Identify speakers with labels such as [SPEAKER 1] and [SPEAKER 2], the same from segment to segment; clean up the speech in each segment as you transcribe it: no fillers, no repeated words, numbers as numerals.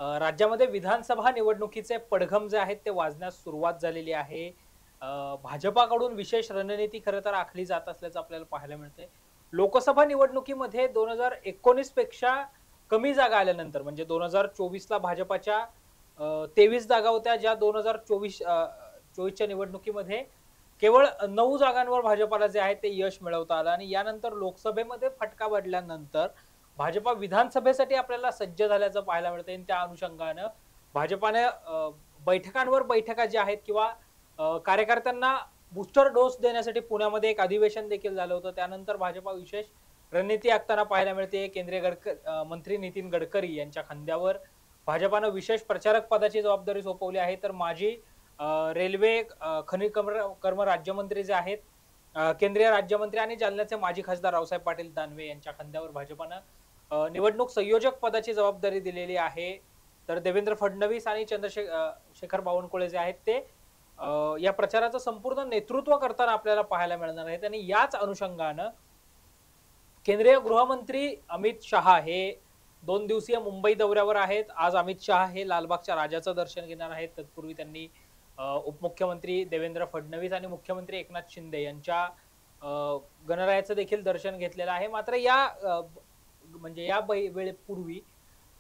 [SPEAKER 1] राज्यामध्ये विधानसभा निवडणुकीचे पडघम जे आहेत ते वाजण्यास सुरुवात झालेली आहे. भाजपाकडून विशेष रणनीती खरं तर आखली जात असल्याचं आपल्याला पाहायला मिळतंय. लोकसभा निवडणुकीमध्ये 2019 पेक्षा कमी जागा आल्यानंतर म्हणजे 2024ला भाजपाच्या 23 जागा होत्या, ज्या 2024च्या निवडणुकीमध्ये केवळ 9 जागांवर भाजपाला जे आहे ते यश मिळवता आलं आणि यानंतर लोकसभेमध्ये फटका बसल्यानंतर भाजपा विधानसभेसाठी आपल्याला सज्ज झाल्याचं पाहायला मिळतंय आणि त्या अनुषंगानं भाजपाने बैठकांवर बैठका ज्या आहेत किंवा कार्यकर्त्यांना बूस्टर डोस देण्यासाठी पुण्यामध्ये एक अधिवेशन देखील झालं होतं. त्यानंतर भाजपा विशेष रणनीती आखताना पाहायला मिळते. मंत्री नितीन गडकरी यांच्या खांद्यावर भाजपानं विशेष प्रचारक पदाची जबाबदारी सोपवली आहे. तर माजी रेल्वे खनिज कर्म राज्यमंत्री जे आहेत, केंद्रीय राज्यमंत्री आणि जालन्याचे माजी खासदार रावसाहेब पाटील दानवे यांच्या खांद्यावर भाजपानं निवडणूक संयोजक पदाची जबाबदारी दिलेली आहे. तर देवेंद्र फडणवीस आणि शेखर बावनकुळे जे आहेत ते या प्रचाराचं संपूर्ण नेतृत्व करताना आपल्याला पाहायला मिळणार आहेत आणि याच अनुषंगानं केंद्रीय गृहमंत्री अमित शहा हे 2 दिवसीय मुंबई दौऱ्यावर आहेत. आज अमित शहा हे लालबागच्या राजाचं दर्शन घेणार आहेत. तत्पूर्वी त्यांनी उपमुख्यमंत्री देवेंद्र फडणवीस आणि मुख्यमंत्री एकनाथ शिंदे यांच्या गणरायाचं देखील दर्शन घेतलेलं आहे. मात्र या वेळेपूर्वी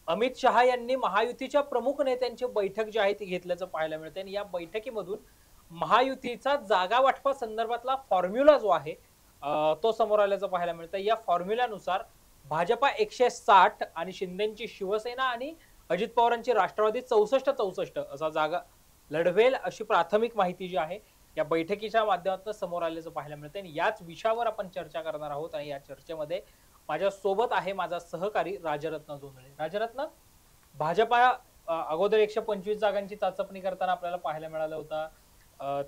[SPEAKER 1] अमित शहा यांनी महायुतीच्या प्रमुख नेत्यांची बैठक जी आहे ती घेतल्याचं पाहायला मिळते आणि या बैठकीमधून महायुतीचा जागा वाटपा संदर्भातला फॉर्म्युला जो आहे तो समोर आल्याचं पाहायला मिळतं. या फॉर्म्युल्यानुसार भाजपा 160 आणि शिंदेची शिवसेना आणि अजित पवारांची राष्ट्रवादी 64 असा जागा लढवेल अशी प्राथमिक माहिती जी आहे या बैठकीच्या माध्यमातून समोर आल्याचं पाहायला मिळतं आणि याच विषयावर आपण चर्चा करणार आहोत. आणि या चर्चेमध्ये माझ्या सोबत आहे माझा सहकारी राजरत्न जोंधळे. राजरत्न, भाजपा अगोदर 125 जागांची चाचपणी करताना आपल्याला पाहायला मिळालं होतं.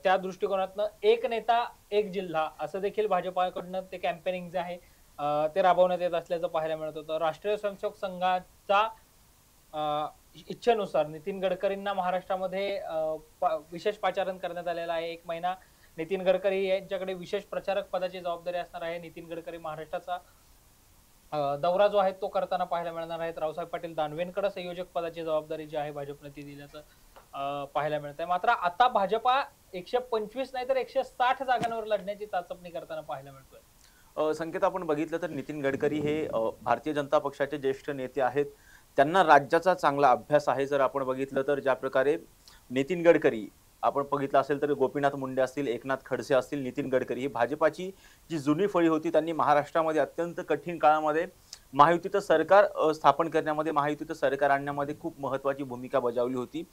[SPEAKER 1] त्या दृष्टिकोनातनं एक नेता एक जिल्हा असं देखील भाजपाकडनं ते कॅम्पेनिंग जे आहे ते राबवण्यात येत असल्याचं पाहायला मिळत होतं. राष्ट्रीय स्वयंसेवक संघाचा इच्छेनुसार नितीन गडकरींना महाराष्ट्रामध्ये विशेष पाचारण करण्यात आलेलं आहे. 1 महिना नितीन गडकरी यांच्याकडे विशेष प्रचारक पदाची जबाबदारी असणार आहे. नितीन गडकरी महाराष्ट्राचा दौरा जो आहे तो करताना पाहायला मिळणार आहेत. रावसाहेब पाटील दानवेंकडे संयोजक पदाची जबाबदारी जी आहे भाजपने ती दिल्याचं पाहायला मिळत आहे. मात्र आता भाजपा 125 नाही तर 160 जागांवर लढण्याची चाचपणी करताना पाहायला मिळतोय.
[SPEAKER 2] संकेत, आपण बघितलं तर नितीन गडकरी हे भारतीय जनता पक्षाचे ज्येष्ठ नेते आहेत. त्यांना राज्याचा चांगला अभ्यास आहे. जर आपण बघितलं तर ज्या प्रकारे नितीन गडकरी, आपण बघितलं असेल तर गोपीनाथ मुंडे असतील, एकनाथ खडसे असतील, नितीन गडकरी ही भाजपाची जी जुनी फळी होती, त्यांनी महाराष्ट्रामध्ये अत्यंत कठीण काळामध्ये महायुतीचं सरकार स्थापन करण्यामध्ये, महायुतीचं सरकार आणण्यामध्ये खूप महत्त्वाची भूमिका बजावली होती.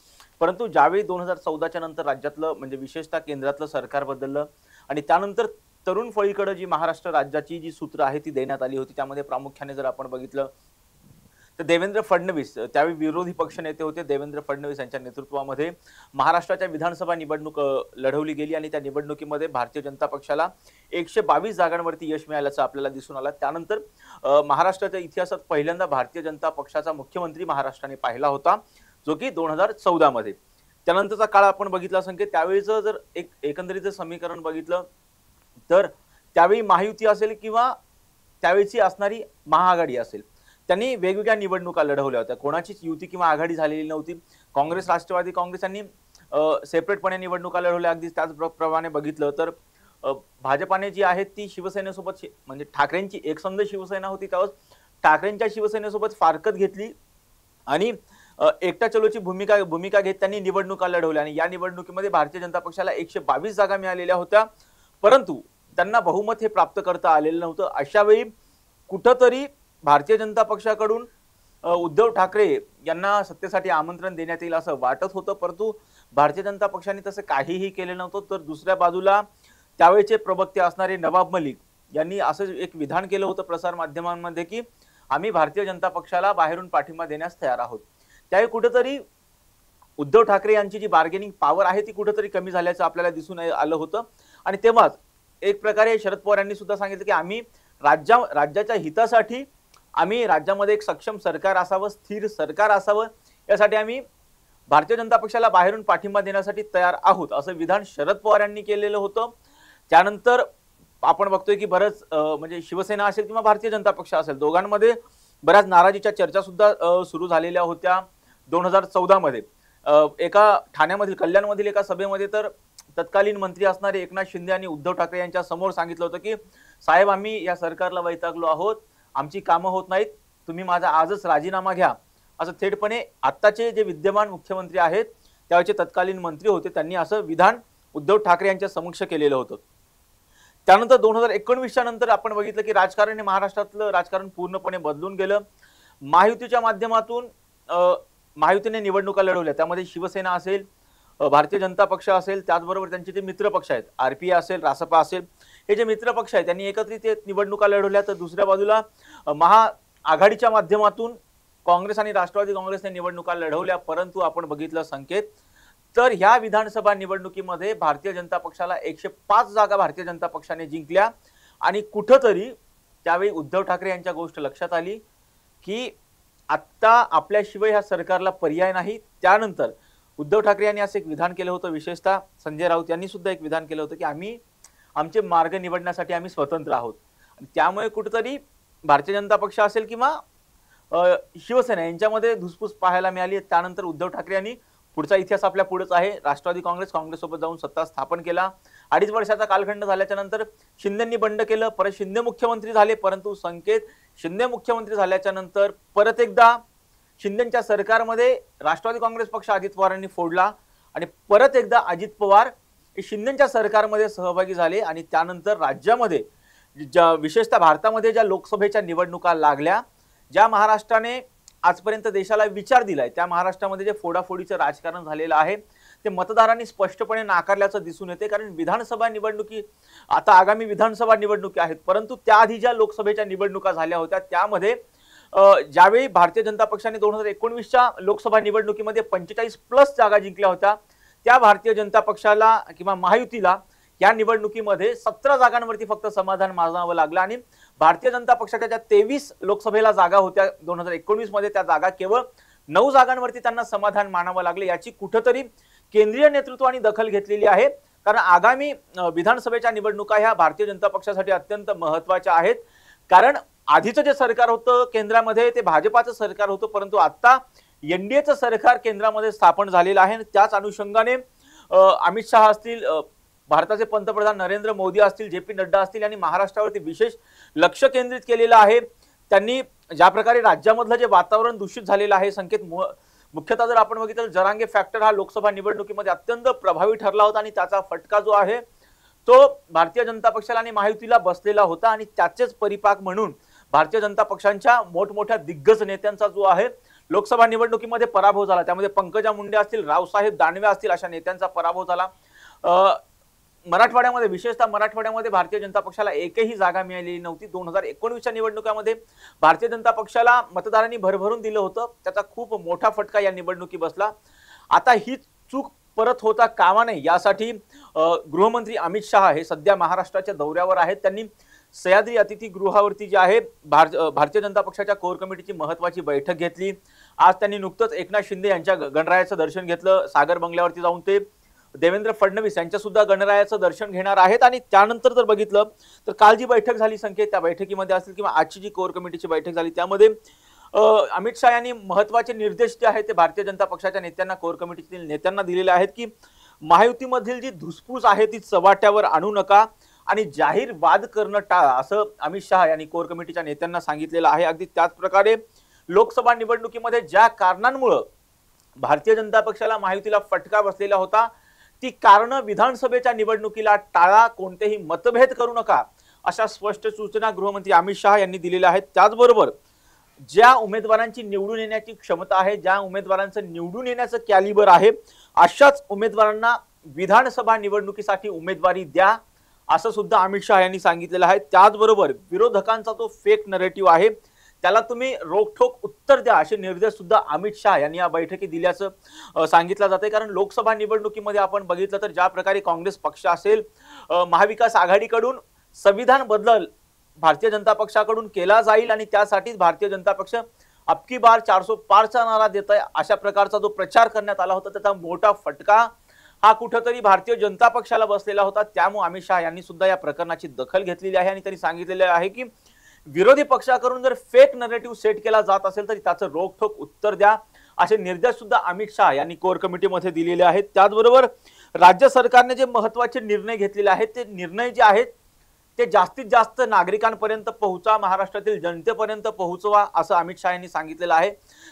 [SPEAKER 2] परंतु ज्यावेळी 2014च्या नंतर राज्यातलं म्हणजे विशेषतः केंद्रातलं सरकार बदललं आणि त्यानंतर तरुण फळीकडे जी महाराष्ट्र राज्याची जी सूत्र आहे ती देण्यात आली होती. त्यामध्ये प्रामुख्याने जर आपण बघितलं तर देवेंद्र फडणवीस त्यावेळी विरोधी पक्षनेते होते. देवेंद्र फडणवीस यांच्या नेतृत्वामध्ये महाराष्ट्राच्या विधानसभा निवडणूक लढवली गेली आणि त्या निवडणुकीमध्ये भारतीय जनता पक्षाला 122 जागांवरती यश मिळाल्याचं आपल्याला दिसून आलं. त्यानंतर महाराष्ट्राच्या इतिहासात पहिल्यांदा भारतीय जनता पक्षाचा मुख्यमंत्री महाराष्ट्राने पाहिला होता, जो की 2014 मध्ये. त्यानंतरचा काळ आपण बघितला संकेत, त्यावेळीचं जर एकंदरीत समीकरण बघितलं तर त्यावेळी महायुती असेल किंवा त्यावेळीची असणारी महाआघाडी असेल, त्यांनी वेगवेगळ्या निवडणुका लढवल्या होत्या. कोणाचीच युती किंवा आघाडी झालेली नव्हती. काँग्रेस, राष्ट्रवादी काँग्रेस यांनी सेपरेटपणे निवडणुका लढवल्या. अगदी त्याचप्रमाणे बघितलं तर भाजपाने जी आहे ती शिवसेनेसोबत म्हणजे ठाकरेंची एकसंध शिवसेना होती, त्यावेळेस ठाकरेंच्या शिवसेनेसोबत फारकत घेतली आणि एकटा चलोची भूमिका घेत त्यांनी निवडणुका लढवल्या आणि या निवडणुकीमध्ये भारतीय जनता पक्षाला 122 जागा मिळालेल्या होत्या. परंतु त्यांना बहुमत हे प्राप्त करता आलेलं नव्हतं. अशा वेळी कुठंतरी भारतीय जनता पक्षाकडून उद्धव ठाकरे यांना सत्तेसाठी आमंत्रण देण्यात येईल असं वाटत होतं, परंतु भारतीय जनता पक्षाने तसं काहीही केलं नव्हतं. तर दुसऱ्या बाजूला त्यावेळेचे प्रवक्ते असणारे नवाब मलिक यांनी असं एक विधान केलं होतं प्रसार माध्यमांमध्ये की आम्ही भारतीय जनता पक्षाला बाहेरून पाठिंबा देण्यास तयार आहोत. त्यावेळी कुठेतरी उद्धव ठाकरे यांची जी बार्गेनिंग पॉवर आहे ती कुठेतरी कमी झाल्याचं आपल्याला दिसून आलं होतं आणि तेव्हाच एक प्रकारे शरद पवार यांनी सुद्धा सांगितलं की आम्ही राज्याच्या हितासाठी आम्ही राज्यामध्ये एक सक्षम सरकार असावं, स्थिर सरकार असावं, यासाठी आम्ही भारतीय जनता पक्षाला बाहेरून पाठिंबा देण्यासाठी तयार आहोत असं विधान शरद पवार यांनी केलेलं होतं. त्यानंतर आपण बघतोय की बरंच म्हणजे शिवसेना असेल किंवा भारतीय जनता पक्ष असेल, दोघांमध्ये बऱ्याच नाराजीच्या चर्चा सुद्धा सुरू झालेल्या होत्या. 2014 मध्ये एका ठाण्यामधील कल्याणमधील एका सभेमध्ये तर तत्कालीन मंत्री असणारे एकनाथ शिंदे आणि उद्धव ठाकरे यांच्या समोर सांगितलं होतं की साहेब आम्ही या सरकारला वैतागलो आहोत, आमची कामं होत नाहीत, तुम्ही माझा आजच राजीनामा घ्या, असं थेटपणे आत्ताचे जे विद्यमान मुख्यमंत्री आहेत त्यावेळेचे तत्कालीन मंत्री होते त्यांनी असं विधान उद्धव ठाकरे यांच्या समक्ष केलेलं होतं. त्यानंतर 2019च्या नंतर आपण बघितलं की राजकारण हे महाराष्ट्रातलं राजकारण पूर्णपणे बदलून गेलं. महायुतीच्या माध्यमातून महायुतीने निवडणुका लढवल्या, त्यामध्ये शिवसेना असेल, भारतीय जनता पक्ष असेल, त्याचबरोबर त्यांचे जे मित्र पक्ष आहेत आरपीआय असेल, रासपा असेल, हे जे मित्र पक्ष आहेत त्यांनी एकत्रित निवडणुका लढवल्या. तर दुसऱ्या बाजूला महाआघाडीच्या माध्यमातून काँग्रेस आणि राष्ट्रवादी काँग्रेसने निवडणुका लढवल्या. परंतु आपण बघितलं संकेत तर ह्या विधानसभा निवडणुकीमध्ये भारतीय जनता पक्षाला 105 जागा भारतीय जनता पक्षाने जिंकल्या आणि कुठंतरी त्यावेळी उद्धव ठाकरे यांच्या गोष्ट लक्षात आली की आत्ता आपल्याशिवाय ह्या सरकारला पर्याय नाही. त्यानंतर उद्धव ठाकरे यांनी असं एक विधान केलं होतं, विशेषतः संजय राऊत यांनी सुद्धा एक विधान केलं होतं की आम्ही आमचे मार्ग निवडण्यासाठी आम्ही स्वतंत्र आहोत. आणि त्यामुळे कुठेतरी भारतीय जनता पक्ष असेल किंवा शिवसेना यांच्यामध्ये धुसफूस पाहायला मिळाली. त्यानंतर उद्धव ठाकरे यांनी पुढचा इतिहास आपल्या पुढेच आहे, राष्ट्रवादी काँग्रेससोबत जाऊन सत्ता स्थापन केला. 2.5 वर्षाचा कालखंड झाल्याच्या नंतर शिंदेंनी बंड केलं, परत शिंदे मुख्यमंत्री झाले. परंतु संकेत शिंदे मुख्यमंत्री झाल्याच्या नंतर परत एकदा शिंदेच्या सरकारमध्ये राष्ट्रवादी काँग्रेस पक्ष अजित पवारांनी फोडला आणि परत एकदा अजित पवार हे शिंदेच्या सरकारमध्ये सहभागी झाले. आणि त्यानंतर राज्यामध्ये विशेषतः भारतामध्ये ज्या लोकसभेच्या निवडणुका लागल्या, ज्या महाराष्ट्राने आजपर्यंत देशाला विचार दिलाय, त्या महाराष्ट्रामध्ये जे फोडाफोडीचं राजकारण झालेलं आहे ते मतदारांनी स्पष्टपणे नाकारल्याचं दिसून येते. कारण विधानसभा निवडणुकी आता आगामी विधानसभा निवडणुकी आहेत, परंतु त्याआधी ज्या लोकसभेच्या निवडणुका झाल्या होत्या त्यामध्ये ज्यावेळी भारतीय जनता पक्षाने 2019च्या लोकसभा निवडणुकीमध्ये 45+ जागा जिंकल्या होत्या, त्या भारतीय जनता पक्षाला किंवा महायुतीला या निवडणुकीमध्ये 17 जागांवरती फक्त समाधान मानावं लागलं. आणि भारतीय जनता पक्षाच्या ज्या 23 लोकसभेला जागा होत्या 2019 मध्ये, त्या जागा केवळ 9 जागांवरती त्यांना समाधान मानावं लागले. याची कुठंतरी केंद्रीय नेतृत्वाने दखल घेतलेली आहे. कारण आगामी विधानसभेच्या निवडणुका ह्या भारतीय जनता पक्षासाठी अत्यंत महत्त्वाच्या आहेत. कारण आधीचं जे सरकार होतं केंद्रामध्ये ते भाजपाचं सरकार होतं, परंतु आता एनडीएचं सरकार केंद्रामध्ये स्थापन झालेलं आहे. त्याच अनुषंगाने अमित शहा असतील, भारताचे पंतप्रधान नरेंद्र मोदी असतील, जे.पी. नड्डा असतील यांनी महाराष्ट्रावरती विशेष लक्ष केंद्रित केलेलं आहे. त्यांनी ज्या प्रकारे राज्यामधलं जे वातावरण दूषित झालेलं आहे, संकेत मुख्यतः जर आपण बघितलं तर जरांगे फॅक्टर हा लोकसभा निवडणुकीमध्ये अत्यंत प्रभावी ठरला होता आणि त्याचा फटका जो आहे तो भारतीय जनता पक्षाला आणि महायुतीला बसलेला होता. आणि त्याचेच परिपाक म्हणून भारतीय जनता पक्षांच्या मोठमोठ्या दिग्गज नेत्यांचा जो आहे लोकसभा निवडणुकीमध्ये पराभव झाला. त्यामध्ये पंकजा मुंडे असतील, रावसाहेब दानवे असतील, अशा नेत्यांचा पराभव झाला. मराठवाड्यामध्ये विशेषतः मराठवाड्यामध्ये भारतीय जनता पक्षाला एकही जागा मिळालेली नव्हती. 2019च्या निवडणुकामध्ये भारतीय जनता पक्षाला मतदारांनी भरभरून दिलं होतं, त्याचा खूप मोठा फटका या निवडणुकी बसला. आता ही चूक परत होता कामा नये यासाठी गृहमंत्री अमित शहा हे सध्या महाराष्ट्राच्या दौऱ्यावर आहेत. त्यांनी सह्याद्री अतिथीगृहावरती जे आहे भारतीय जनता पक्षाच्या कोर कमिटीची महत्त्वाची बैठक घेतली. आज त्यांनी नुकतंच एकनाथ शिंदे यांच्या गणरायाचं दर्शन घेतलं. सागर बंगल्यावरती जाऊन ते देवेंद्र फडणवीस यांच्या सुद्धा गणरायाचं दर्शन घेणार आहेत. आणि त्यानंतर जर बघितलं तर काल जी बैठक झाली संकेत, त्या बैठकीमध्ये असतील किंवा आजची जी कोर कमिटीची बैठक झाली त्यामध्ये अमित शहा यांनी महत्त्वाचे निर्देश जे आहेत ते भारतीय जनता पक्षाच्या नेत्यांना, कोर कमिटीतील नेत्यांना दिलेले आहेत की महायुतीमधील जी धुसफूस आहे ती चव्हाट्यावर आणू नका आणि जाहीर वाद करणं टाळा, असं अमित शहा यांनी कोर कमिटीच्या नेत्यांना सांगितलेलं आहे. अगदी त्याच प्रकारे लोकसभा निवडणुकीमध्ये ज्या कारणांमुळे भारतीय जनता पक्षाला महायुतीला फटका बसलेला होता ती कारणं विधानसभेच्या निवडणुकीला टाळा, कोणतेही मतभेद करू नका, अशा स्पष्ट सूचना गृहमंत्री अमित शहा यांनी दिलेल्या आहेत. त्याचबरोबर ज्या उमेदवारांची निवडून येण्याची क्षमता आहे, ज्या उमेदवारांचं निवडून येण्याचं कॅलिबर आहे, अशाच उमेदवारांना विधानसभा निवडणुकीसाठी उमेदवारी द्या, असं सुद्धा अमित शहा यांनी सांगितलेलं आहे. त्याचबरोबर विरोधकांचा तो फेक नरेटिव्ह आहे त्याला तुम्ही रोखठोक उत्तर द्या, असे निर्देश सुद्धा अमित शहा यांनी या बैठकीत दिल्याचं सांगितलं जाते. कारण लोकसभा निवडणुकीमध्ये आपण बघितलं तर ज्या प्रकारे काँग्रेस पक्ष असेल, महाविकास आघाडीकडून संविधान बदल भारतीय जनता पक्षाकडून केला जाईल आणि त्यासाठीच भारतीय जनता पक्ष अबकी बार 400 पारचा नारा देत आहे, अशा प्रकारचा जो प्रचार करण्यात आला होता त्याचा मोठा फटका हा कुठेतरी भारतीय जनता पक्षाला बसलेला होता. त्यामुळे अमित शहा यांनी सुद्धा या प्रकरणाची दखल घेतलेली आहे आणि त्यांनी सांगितलेले आहे की विरोधी पक्षाकडून जर फेक नरेटिव्ह सेट केला जात असेल तर त्याचं रोखठोक उत्तर द्या, असे निर्देश सुद्धा अमित शहा यांनी कोर कमिटीमध्ये दिलेले आहेत। त्याचबरोबर राज्य सरकारने जे महत्त्वाचे निर्णय घेतलेले आहेत ते निर्णय जे आहेत ते जास्तीत जास्त नागरिकांपर्यंत पोहोचा, महाराष्ट्रातील जनतेपर्यंत पोहोचवा असं अमित शहा यांनी सांगितलेलं आहे।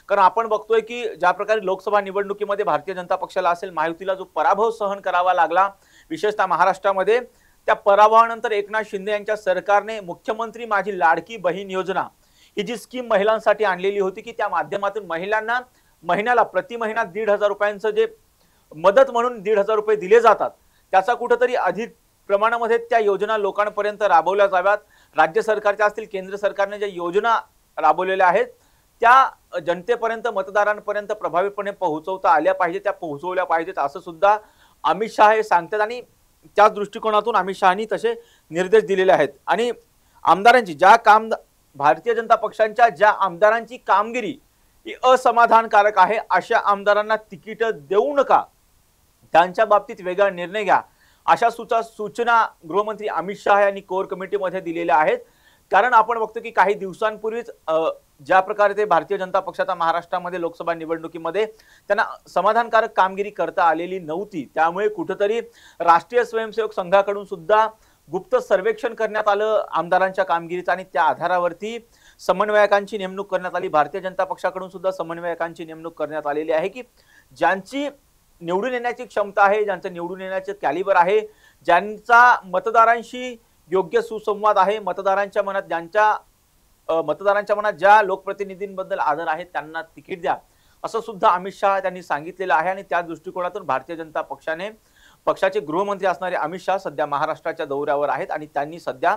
[SPEAKER 2] कारण आपण बघतोय की ज्या प्रकारे लोकसभा निवडणुकीमध्ये भारतीय जनता पक्षाला असेल महायुतीला जो पराभव सहन करावा लागला विशेषतः महाराष्ट्रामध्ये, त्या पराभवानंतर एकनाथ शिंदे यांच्या सरकारने मुख्यमंत्री माझी लाडकी बहीण योजना ही जी स्कीम महिलांसाठी आणलेली होती की त्या माध्यमातून महिलांना महिन्याला प्रति महिना 1,500 रुपयांचं जे मदत म्हणून 1,500 रुपये दिले जातात त्याचा कुठेतरी अधिक प्रमाणामध्ये त्या योजना लोकांपर्यंत राबवल्या जाव्यात। राज्य सरकारच्या असतील केंद्र सरकारने ज्या योजना राबवलेल्या आहेत त्या जनतेपर्यंत मतदारांपर्यंत प्रभावीपणे पोहोचवता आल्या पाहिजे, त्या पोहोचवल्या पाहिजेत असं सुद्धा अमित शहा हे सांगतात आणि त्याच दृष्टिकोनातून अमित शहानी तसे निर्देश दिलेले आहेत। आणि आमदारांची भारतीय जनता पक्षाच्या ज्या आमदारांची कामगिरी ही असमाधानकारक आहे अशा आमदारांना तिकीट देऊ नका, त्यांच्या बाबतीत वेगळा निर्णय घ्या अशा सूचना गृहमंत्री अमित शहा यांनी कोर कमिटीमध्ये दिलेल्या आहेत। कारण आपण बघतो की काही दिवसांपूर्वीच ज्या प्रकारे ते भारतीय जनता पक्षाचा महाराष्ट्रामध्ये लोकसभा निवडणुकीमध्ये त्यांना समाधानकारक कामगिरी करता आलेली नव्हती, त्यामुळे कुठेतरी राष्ट्रीय स्वयंसेवक संघाकडून सुद्धा गुप्त सर्वेक्षण करण्यात आलं आमदारांच्या कामगिरीचं आणि त्या आधारावरती समन्वयकांची नेमणूक करण्यात आली। भारतीय जनता पक्षाकडून सुद्धा समन्वयकांची नेमणूक करण्यात आलेली आहे की ज्यांची निवडून येण्याची क्षमता आहे, ज्यांचं निवडून येण्याचे कॅलिबर आहे, ज्यांचा मतदारांशी योग्य सुसंवाद आहे, मतदारांच्या मनात ज्या लोकप्रतिनिधींबद्दल आदर आहे त्यांना तिकीट द्या असं सुद्धा अमित शहा त्यांनी सांगितलेलं आहे। आणि त्या दृष्टिकोनातून भारतीय जनता पक्षाचे गृहमंत्री असणारे अमित शहा सध्या महाराष्ट्राच्या दौऱ्यावर आहेत आणि त्यांनी सध्या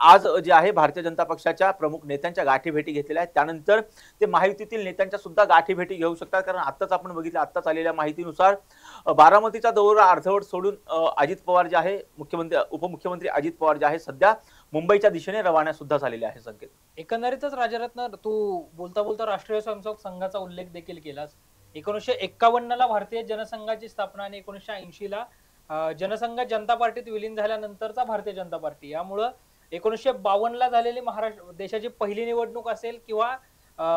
[SPEAKER 2] आज जे आहे भारतीय जनता पक्षाच्या प्रमुख नेत्यांच्या गाठीभेटी घेतलेल्या आहेत। त्यानंतर ते महायुतीतील नेत्यांच्या सुद्धा गाठीभेटी घेऊ शकतात। कारण आत्ताच आपण बघितलं, आत्ताच आलेल्या माहितीनुसार बारामतीचा दौरा अर्धवट सोडून अजित पवार जे आहे उपमुख्यमंत्री अजित पवार जे आहे सध्या मुंबईच्या दिशेने रवाना सुद्धा झालेले आहे। संकेत,
[SPEAKER 1] एकंदरीतच राजरत्न, तू बोलता बोलता राष्ट्रीय स्वयंसेवक संघाचा उल्लेख देखील केलास। 1951 ला भारतीय जनसंघाची स्थापना आणि 1980 ला जनसंघ जनता पार्टीत विलीन झाल्यानंतरचा भारतीय जनता पार्टी, यामुळं 1952 ला झालेली महाराष्ट्र देशाची पहिली निवडणूक असेल किंवा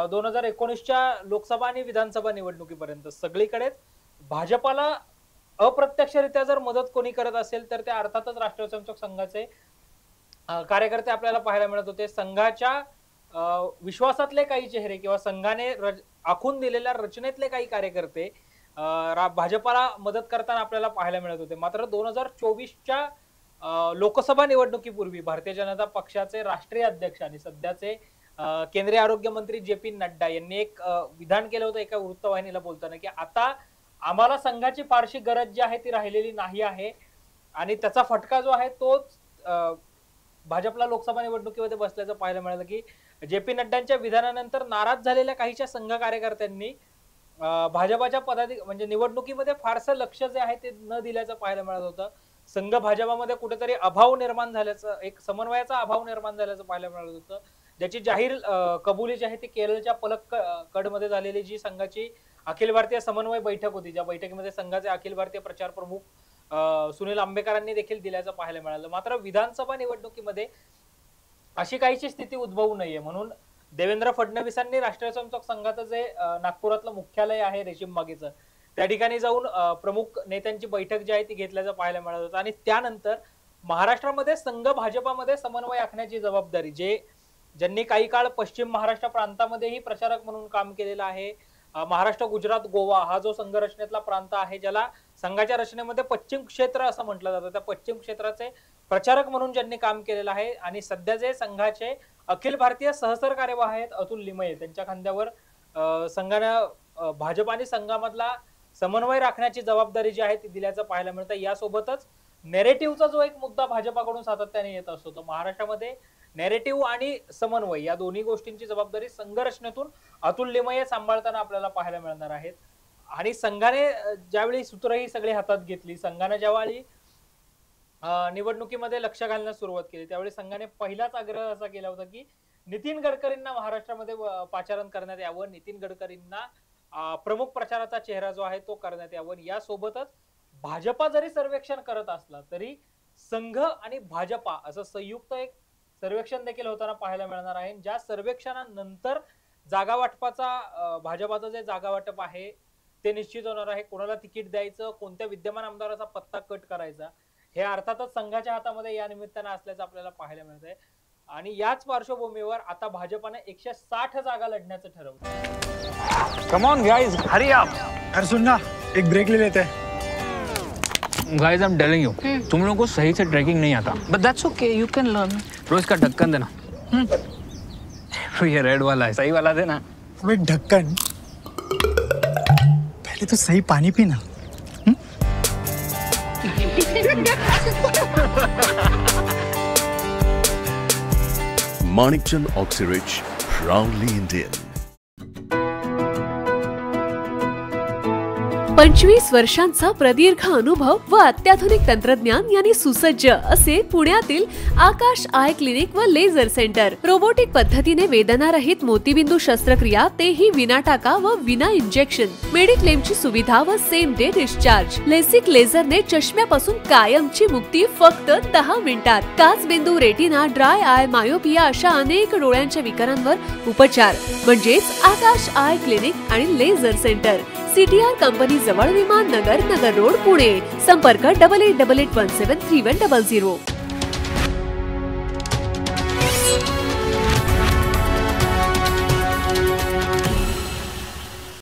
[SPEAKER 1] 2019च्या लोकसभा आणि विधानसभा निवडणुकीपर्यंत सगळीकडेच भाजपाला अप्रत्यक्षरित्या जर मदत कोणी करत असेल तर त्या अर्थातच राष्ट्रीय स्वयंसेवक संघाचे कार्यकर्ते आपल्याला पाहायला मिळत होते। संघाच्या विश्वासातले काही चेहरे किंवा संघाने आखून दिलेल्या रचनेतले काही कार्यकर्ते भाजपाला मदत करताना आपल्याला पाहायला मिळत होते। मात्र 2024च्या लोकसभा निवडणुकीपूर्वी भारतीय जनता पक्षाचे राष्ट्रीय अध्यक्ष आणि सध्याचे केंद्रीय आरोग्य मंत्री जे.पी. नड्डा यांनी एक विधान केलं होतं एका वृत्तवाहिनीला बोलताना की आता आम्हाला संघाची फारशी गरज जी आहे ती राहिलेली नाही आहे आणि त्याचा फटका जो आहे तोच भाजपला लोकसभा निवडणुकीमध्ये बसल्याचं पाहायला मिळालं की जे.पी. नड्डांच्या विधानानंतर नाराज झालेल्या काहीच्या संघ कार्यकर्त्यांनी भाजपाच्या म्हणजे निवडणुकीमध्ये फारसं लक्ष जे आहे ते न दिल्याचं पाहायला मिळत होतं। संघ भाजपामध्ये कुठेतरी अभाव निर्माण झाल्याचं, एक समन्वयाचा अभाव निर्माण झाल्याचं पाहायला मिळत होतं, ज्याची जाहीर कबुली जी आहे ती केरळच्या पलक्कडमध्ये झालेली जी संघाची अखिल भारतीय समन्वय बैठक होती, ज्या बैठकीमध्ये संघाचे अखिल भारतीय प्रचार प्रमुख सुनील आंबेकरांनी देखील दिल्याचं पाहायला मिळालं। मात्र विधानसभा निवडणुकीमध्ये अशी काहीची स्थिती उद्भवू नये म्हणून देवेंद्र फडणवीसांनी राष्ट्रीय स्वयंसेवक संघाचं जे नागपुरातलं मुख्यालय आहे रेशीम बागेचं, त्या ठिकाणी जाऊन प्रमुख नेत्यांची बैठक जी आहे ती घेतल्याचं पाहायला मिळत होतं। आणि त्यानंतर महाराष्ट्रामध्ये संघ भाजपामध्ये समन्वय आखण्याची जबाबदारी ज्यांनी काही काळ पश्चिम महाराष्ट्र प्रांतामध्येही प्रचारक म्हणून काम केलेलं आहे, महाराष्ट्र, गुजरात, गोवा हा जो संघ रचनेतला प्रांत आहे ज्याला संघाच्या रचनेमध्ये पश्चिम क्षेत्र असं म्हटलं जातं, त्या पश्चिम क्षेत्राचे प्रचारक म्हणून ज्यांनी काम केलेलं आहे आणि सध्या जे संघाचे अखिल भारतीय सहसर कार्यवाह आहेत अतुल लिमये, त्यांच्या खांद्यावर संघानं भाजप आणि संघामधला समन्वय राखण्याची जबाबदारी जी आहे ती दिल्याचं पाहायला मिळतं। यासोबतच नेरेटिव्हचा जो एक मुद्दा भाजपाकडून सातत्याने येत असतो, तो महाराष्ट्रामध्ये नेरेटिव्ह आणि समन्वय या दोन्ही गोष्टींची जबाबदारी संघ रचनेतून अतुल लिमये सांभाळताना आपल्याला पाहायला मिळणार आहेत। आणि संघाने ज्यावेळी सूत्र ही सगळी हातात घेतली, संघाने ज्यावेळी निवडणुकीमध्ये लक्ष घालण्यास सुरुवात केली, त्यावेळी संघाने पहिलाच आग्रह असा केला होता की नितीन गडकरींना महाराष्ट्रामध्ये पाचारण करण्यात यावं, नितीन गडकरींना प्रमुख प्रचाराचा चेहरा जो आहे तो करण्यात यावं। यासोबतच भाजपा जरी सर्वेक्षण करत असला तरी संघ आणि भाजपा असं संयुक्त एक सर्वेक्षण देखील होताना पाहायला मिळणार आहे, ज्या सर्वेक्षणानंतर जागा वाटपाचा भाजपाचं जे जागा वाटप आहे ते निश्चित होणार आहे. कोणाला तिकीट द्यायचं, कोणत्या विद्यमान आमदाराचा पत्ता कट करायचा, हे अर्थातच संघाच्या हातामध्ये या निमित्तानं असल्याचं आपल्याला पाहायला मिळत आहे. आणि याच पार्श्वभूमीवर आता भाजपाने 160 जागा लढण्याचं ठरवलं.
[SPEAKER 3] Come on guys, hurry up.
[SPEAKER 4] अरे सुन ना, एक ब्रेक ले लेते हैं.
[SPEAKER 3] Guys, I am telling you, तुम लोगों को सही से ट्रैकिंग नहीं आता. But that's okay, you can learn. रोज का ढक्कन देना. ये रेड वाला है, सही वाला देना.
[SPEAKER 4] अबे ढक्कन, पहले तो सही पानी पीना.
[SPEAKER 5] Manikchand Oxyrich, proudly Indian.
[SPEAKER 6] 25 वर्षांचा प्रदीर्घ अनुभव व अत्याधुनिक तंत्रज्ञान यांनी सुसज्ज असे पुण्यातील आकाश आय क्लिनिक व लेझर सेंटर. रोबोटिक पद्धतीने वेदनारहित मोतीबिंदू शस्त्रक्रिया, तेही विना टाका व विना इंजेक्शन. मेडिक्लेमची सुविधा व सेम डे डिस्चार्ज. लेसिक लेझरने चष्म्यापासून कायमची मुक्ती फक्त 10 मिनिटात. काचबिंदू, रेटिना, ड्राय आय, मायोपिया अशा अनेक डोळ्यांच्या विकारांवर उपचार म्हणजेच आकाश आय क्लिनिक आणि लेझर सेंटर. CTR कंपनी जवळ, विमान नगर, नगर रोड, पुणे. संपर्क 8888173100.